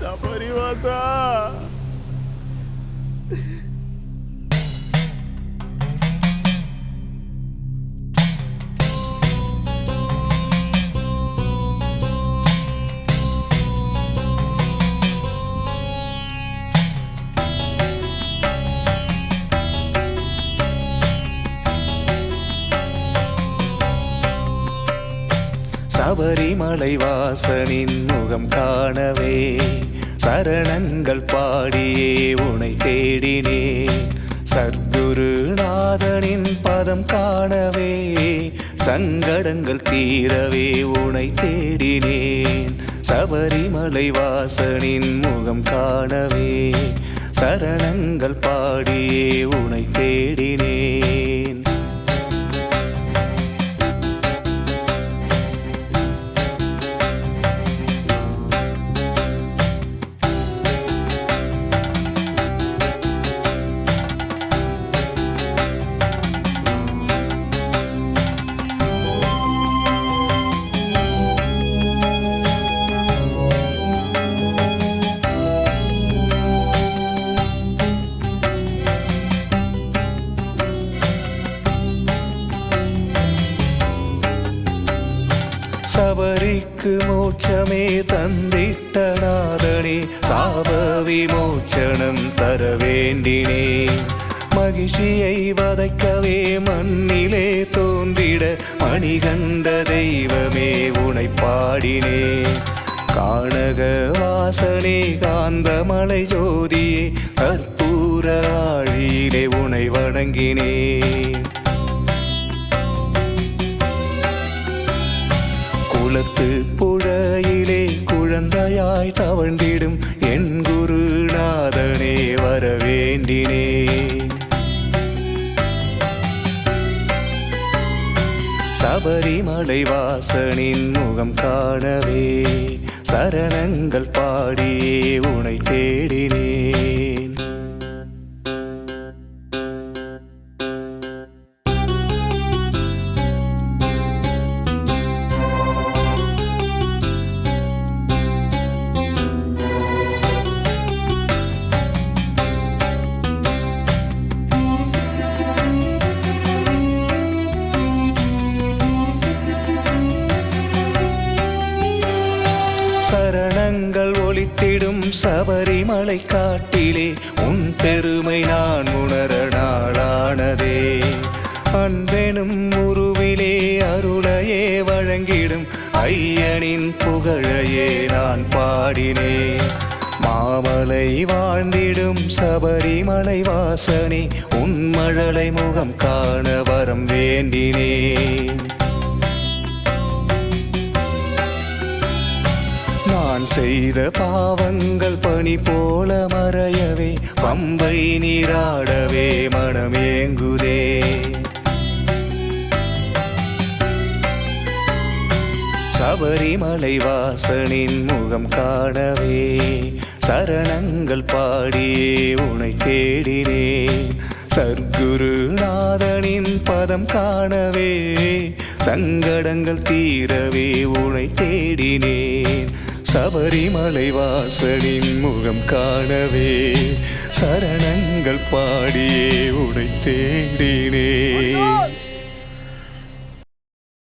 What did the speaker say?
சபரிவாசா. சபரிமலை வாசனின் முகம் காணவே சரணங்கள் பாடியே உனை தேடினேன். சத்குருநாதனின் பதம் காணவே சங்கடங்கள் தீரவே உனை தேடினேன். சபரிமலை வாசனின் முகம் காணவே சரணங்கள் பாடியே உனை தேடினேன். சபரிக்கு மோட்சமே தந்திட்ட நாதனே சாப விமோச்சனம் தர வேண்டினே. மகிழ்ச்சியை வதைக்கவே மண்ணிலே தோன்றிட மணிகண்ட தெய்வமே உனை பாடினே. கானக வாசனே காந்தமலை ஜோதியே கற்பூர ஆழியிலே உனை வணங்கினே. குளத்து புழையிலே குழந்தையாய் தவழ்ந்திடும் என் குருநாதனே வர வேண்டினே. சபரிமலை வாசனின் முகம் காணவே சரணங்கள் பாடியே உனை தேடினேன். சரணங்கள் ஒலித்திடும் சபரிமலை காட்டிலே உன் பெருமை நான் உணர நாளானதே. அன்பெனும் உருவிலே அருளையே வழங்கிடும் ஐயனின் புகழையே நான் பாடினேன். மாமலை வாழ்ந்திடும் சபரிமலை வாசனே உன் மழலை முகம் காண வரம் வேண்டினேன். நான் செய்த பாவங்கள் பனி போல மறையவே பம்பை நீராடவே மனமேங்குதே. சபரிமலை வாசனின் முகம் காணவே சரணங்கள் பாடியே உனை தேடினேன். சத்குருநாதனின் பதம் காணவே சங்கடங்கள் தீரவே உனை தேடினேன். சபரிமலை வாசனின் முகம் காணவே சரணங்கள் பாடியே உனை தேடினேன்.